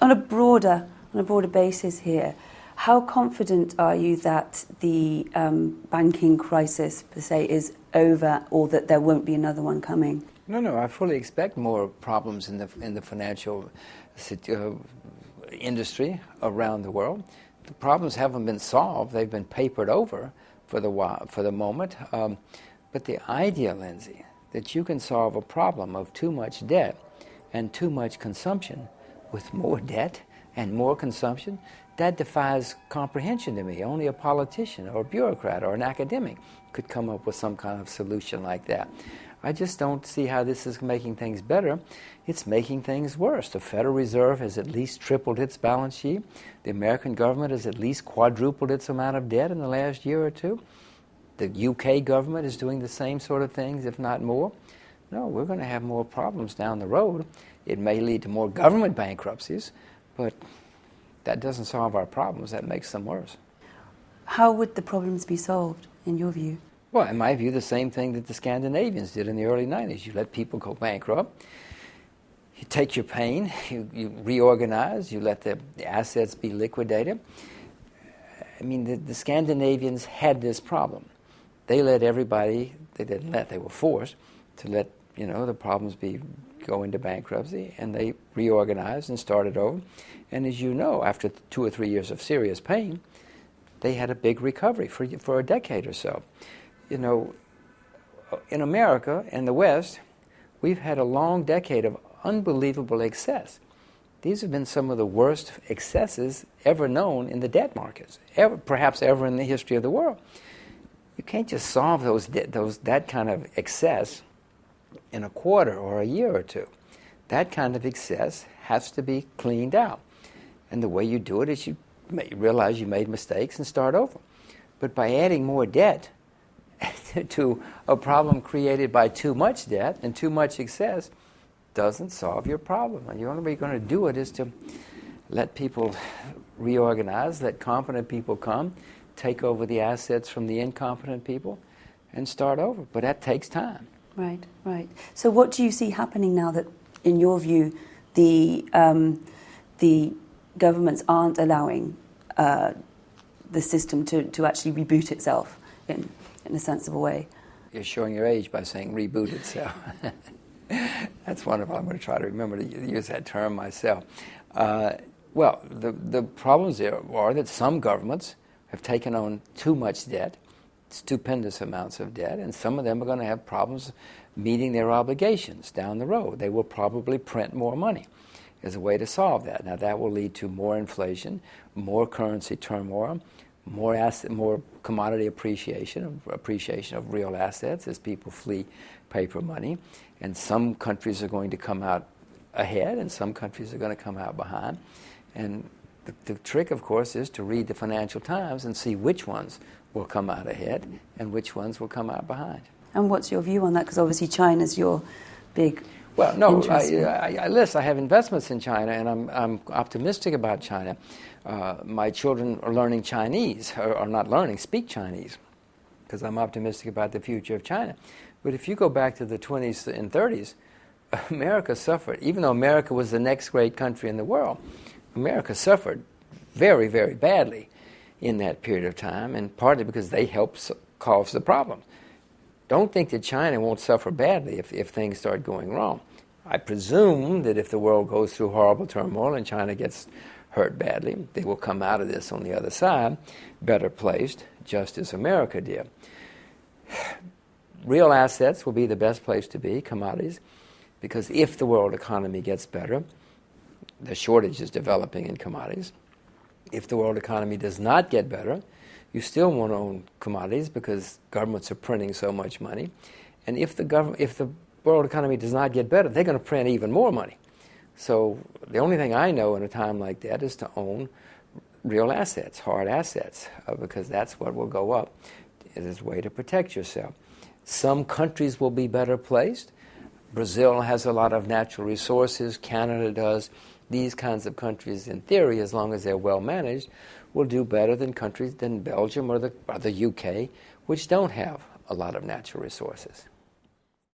on a broader basis here, how confident are you that the banking crisis, per se, is over, or that there won't be another one coming? No, I fully expect more problems in the financial industry around the world. The problems haven't been solved; they've been papered over for the moment. But the idea, Lindsay, that you can solve a problem of too much debt and too much consumption with more debt and more consumption, that defies comprehension to me. Only a politician or a bureaucrat or an academic could come up with some kind of solution like that. I just don't see how this is making things better. It's making things worse. The Federal Reserve has at least tripled its balance sheet. The American government has at least quadrupled its amount of debt in the last year or two. The UK government is doing the same sort of things, if not more. No, we're going to have more problems down the road. It may lead to more government bankruptcies, but that doesn't solve our problems. That makes them worse. How would the problems be solved, in your view? Well, in my view, the same thing that the Scandinavians did in the early 90s. You let people go bankrupt. You take your pain. You reorganize. You let the assets be liquidated. I mean, the Scandinavians had this problem. They let everybody, they were forced to let, the problems go into bankruptcy, and they reorganized and started over. And as you know, after 2 or 3 years of serious pain, they had a big recovery for a decade or so. In America and the West, we've had a long decade of unbelievable excess. These have been some of the worst excesses ever known in the debt markets, perhaps ever in the history of the world. You can't just solve that kind of excess in a quarter or a year or two. That kind of excess has to be cleaned out. And the way you do it is you realize you made mistakes and start over. But by adding more debt to a problem created by too much debt and too much excess doesn't solve your problem. And the only way you're going to do it is to let people reorganize, let competent people come, take over the assets from the incompetent people, and start over. But that takes time. Right. So what do you see happening now that, in your view, the governments aren't allowing the system to actually reboot itself in a sensible way? You're showing your age by saying reboot itself. That's wonderful. I'm going to try to remember to use that term myself. Well, the problems there are that some governments have taken on too much debt, stupendous amounts of debt, and some of them are going to have problems meeting their obligations down the road. They will probably print more money as a way to solve that. Now, that will lead to more inflation, more currency turmoil, more commodity appreciation of real assets as people flee paper money. And some countries are going to come out ahead, and some countries are going to come out behind. And the trick, of course, is to read the Financial Times and see which ones will come out ahead and which ones will come out behind. And what's your view on that? Because obviously China's your big Well, no, interest. I have investments in China, and I'm optimistic about China. My children are learning Chinese, or not learning, speak Chinese, because I'm optimistic about the future of China. But if you go back to the 20s and 30s, America suffered. Even though America was the next great country in the world, America suffered very, very badly in that period of time, and partly because they helped cause the problem. Don't think that China won't suffer badly if things start going wrong. I presume that if the world goes through horrible turmoil and China gets hurt badly, they will come out of this on the other side better placed, just as America did. Real assets will be the best place to be, commodities, because if the world economy gets better, the shortage is developing in commodities. If the world economy does not get better, you still want to own commodities because governments are printing so much money. And if the world economy does not get better, they're going to print even more money. So the only thing I know in a time like that is to own real assets, hard assets, because that's what will go up. It is a way to protect yourself. Some countries will be better placed. Brazil has a lot of natural resources. Canada does. These kinds of countries, in theory, as long as they're well managed, will do better than countries than Belgium or the UK, which don't have a lot of natural resources.